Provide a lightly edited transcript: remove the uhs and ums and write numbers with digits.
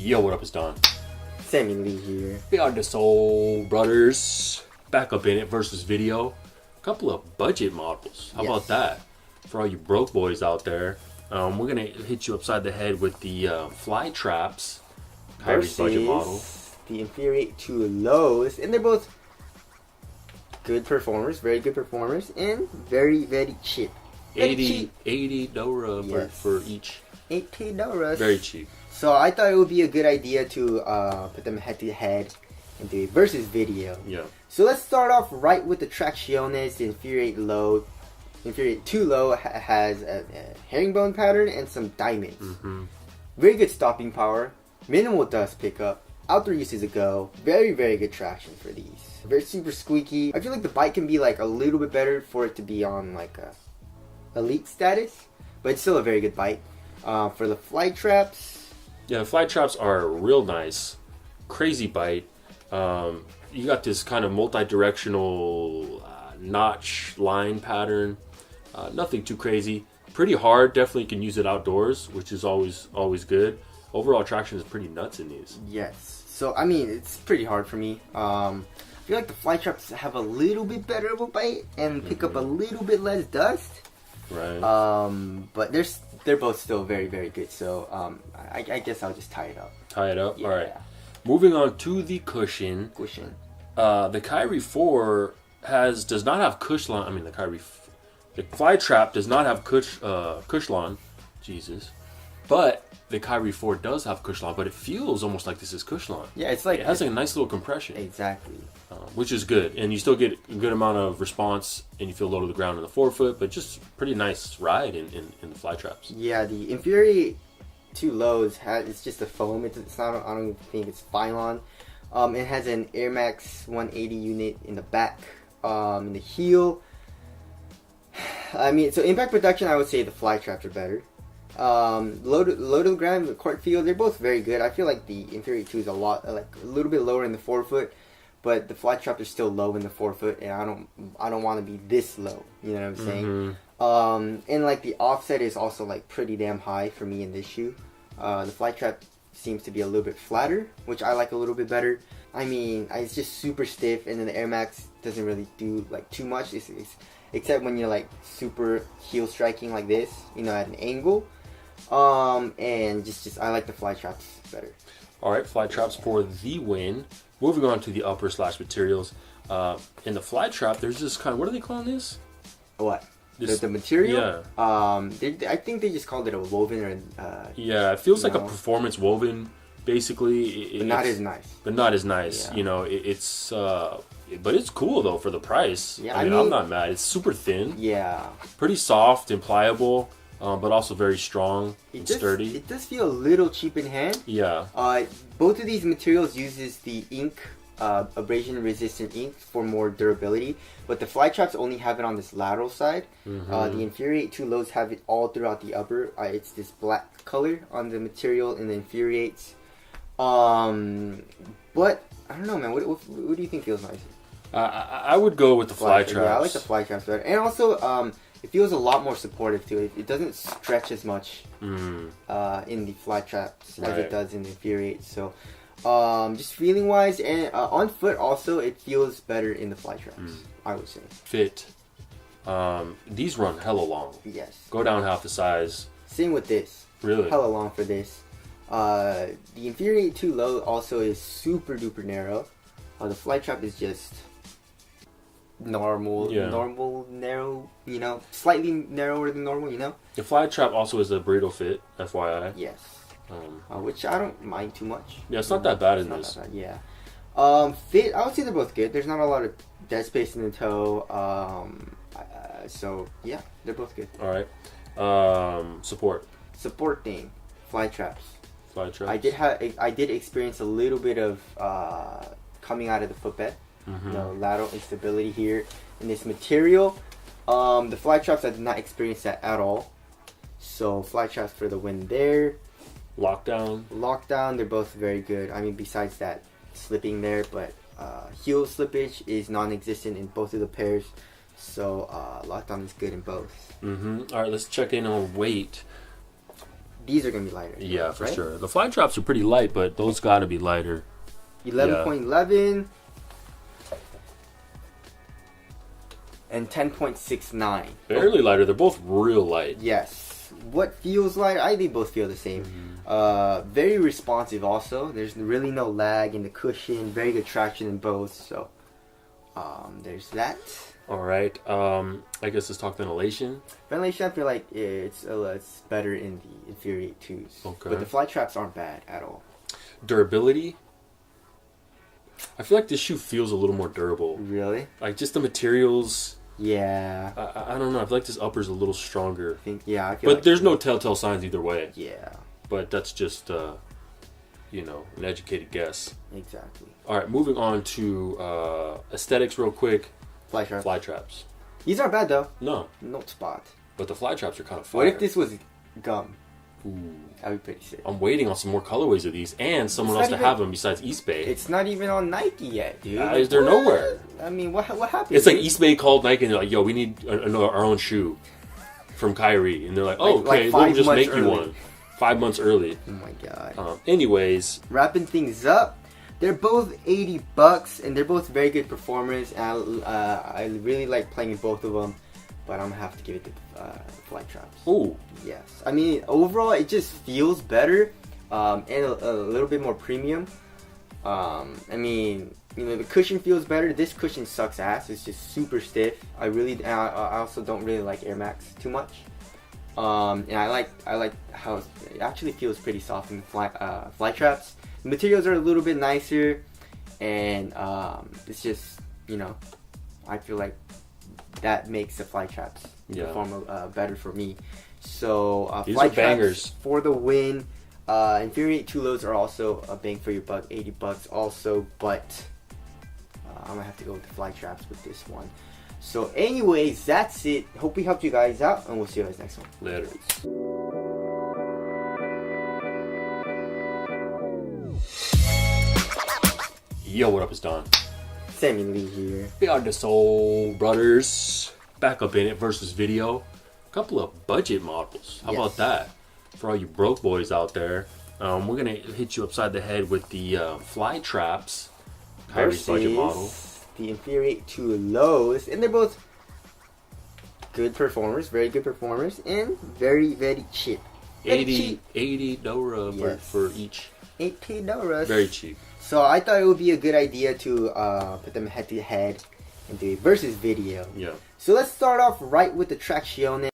Yo, what up, it's Don. Sammy Lee here. We are the Soul Brothers. Back up in it versus video. A couple of budget models. How about that? For all you broke boys out there. We're going to hit you upside the head with the Flytraps. Kyrie's budget model. The Infuriate 2 lows. And they're both good performers. Very good performers. And very, very cheap. 80 Dora for each. 80 Doras. Very cheap. So I thought it would be a good idea to put them head to head and do a versus video. Yeah. So let's start off right with the Tracciones. The Infuriate low. Infuriate 2 low has a herringbone pattern and some diamonds. Very good stopping power. Minimal dust pickup. Outdoor use is a go. Very, very good traction for these. Very super squeaky. I feel like the bite can be like a little bit better for it to be on like a elite status, but it's still a very good bite. For the Flytraps, yeah, the Flytraps are real nice. Crazy bite. You got this kind of multi-directional notch line pattern. Nothing too crazy. Pretty hard. Definitely can use it outdoors, which is always good. Overall traction is pretty nuts in these. Yes. So I mean, it's pretty hard for me. I feel like the Flytraps have a little bit better of a bite and pick up a little bit less dust. Right. But they're both still very, very good. So I guess I'll just tie it up. Tie it up. Yeah. All right. Moving on to the cushion. The Kyrie 4 does not have Cushlon. I mean, the Flytrap does not have Cushlon. Jesus. But the Kyrie 4 does have Cushlon, but it feels almost like this is Cushlon. Yeah, it's like it has like a nice little compression. Exactly. Which is good, and you still get a good amount of response, and you feel low to the ground in the forefoot, but just pretty nice ride in the Flytraps. Yeah, the Infuriate 2 lows it's just a foam. It's not. I don't think it's Phylon. It has an Air Max 180 unit in the back. In the heel. I mean, so impact production, I would say the Flytraps are better. Low to the ground, the court feel, they're both very good. I feel like the Infuriate 2 is a little bit lower in the forefoot, but the Flytrap are still low in the forefoot, and I don't want to be this low. You know what I'm saying? And like the offset is also like pretty damn high for me in this shoe. The Flytrap seems to be a little bit flatter, which I like a little bit better. I mean, it's just super stiff, and then the Air Max doesn't really do like too much, except when you're like super heel striking like this, you know, at an angle. And just I like the Flytraps better. All right, Flytraps for the win. Moving on to the upper / materials. In the Flytrap, there's this kind of, what are they calling this? What? The material? Yeah. I think they just called it a woven or. Yeah, it feels like a performance woven, basically. But not as nice. But not as nice. Yeah. You know, it's. But it's cool though for the price. Yeah, I mean, I'm not mad. It's super thin. Yeah. Pretty soft and pliable. But also very strong and sturdy. It does feel a little cheap in hand. Yeah. Both of these materials uses the ink, abrasion resistant ink for more durability, but the Flytraps only have it on this lateral side. The Infuriate 2 lows have it all throughout the upper. It's this black color on the material in the Infuriates. But I don't know, man. What do you think feels nicer? I would go with the Flytraps. Yeah, I like the Flytraps better, and also it feels a lot more supportive too. It doesn't stretch as much in the Flytraps as it does in the Infuriate. So, just feeling wise and on foot also, it feels better in the Flytraps. I would say. Fit. These run hella long. Yes. Go down half the size. Same with this. Really? Hella long for this. The Infuriate 2 low also is super duper narrow. The Flytrap is just normal, narrow, you know, slightly narrower than normal, you know. The Flytrap also is a burrito fit, FYI. Yes. Which I don't mind too much. Yeah, it's not that bad in this. Yeah. Fit, I would say they're both good. There's not a lot of dead space in the toe. So yeah, they're both good. All right. Support thing, Flytraps. Flytraps. I did experience a little bit of coming out of the footbed. You know, lateral instability here in this material. The Flytraps, I did not experience that at all. So Flytraps for the win there. Lockdown, they're both very good. I mean, besides that slipping there, but heel slippage is non-existent in both of the pairs. So lockdown is good in both. All right, let's check in on weight. these are gonna be lighter. Yeah, for right? sure. The Flytraps are pretty light, but those gotta be lighter. 11.11 and 10.69. Barely lighter. They're both real light. Yes. What feels light? I think both feel the same. Very responsive also. There's really no lag in the cushion. Very good traction in both. So there's that. All right. I guess let's talk ventilation. Ventilation, I feel like it's better in the Infuriate 2s. Okay. But the Flytraps aren't bad at all. Durability. I feel like this shoe feels a little more durable. Really? Like just the materials. Yeah. I don't know. I feel like this upper's a little stronger. I feel But like there's no telltale signs either way. Yeah. But that's just, you know, an educated guess. Exactly. All right, moving on to aesthetics real quick. Flytraps. Flytraps. These aren't bad though. No. No spot. But the Flytraps are kind of fire. What if this was gum? Ooh. That'd be pretty sick. I'm waiting on some more colorways of these and someone It's else not to even- have them besides East Bay. It's not even on Nike yet, dude. They're What? nowhere. I mean, what happened? It's like East Bay called Nike and they're like, yo, we need our own shoe from Kyrie. And they're like, oh, Like okay, 5 we'll just months make you early. one. 5 months early. Oh my god. Anyways, Wrapping things up, they're both $80 and they're both very good performers. And I really like playing with both of them, but I'm gonna have to give it to Flytraps. ooh, Yes, I mean overall it just feels better, and a little bit more premium. I mean, you know, the cushion feels better. This cushion sucks ass. It's just super stiff. I also don't really like Air Max too much. And I like how it actually feels pretty soft in the Flytraps. The materials are a little bit nicer, and it's just, you know, I feel like that makes the Flytraps perform better for me. So these are bangers for the win. Infuriate 2 loads are also a bang for your buck, $80 also, but I'm gonna have to go with the Flytraps with this one. So anyways, that's it. Hope we helped you guys out, and we'll see you guys next one. later. Yo, what up, it's Don. Sammy Lee here. We are the Soul Brothers. Back up in it versus video. A couple of budget models. How about that? For all you broke boys out there. We're going to hit you upside the head with the Flytraps. Kyrie's budget model. The Infuriate 2 lows. And they're both good performers. Very good performers. And very, very cheap. Very 80 cheap. 80 Dora for each. $80. Very cheap. So I thought it would be a good idea to put them head to head and do a versus video. Yeah. So let's start off right with the Traction.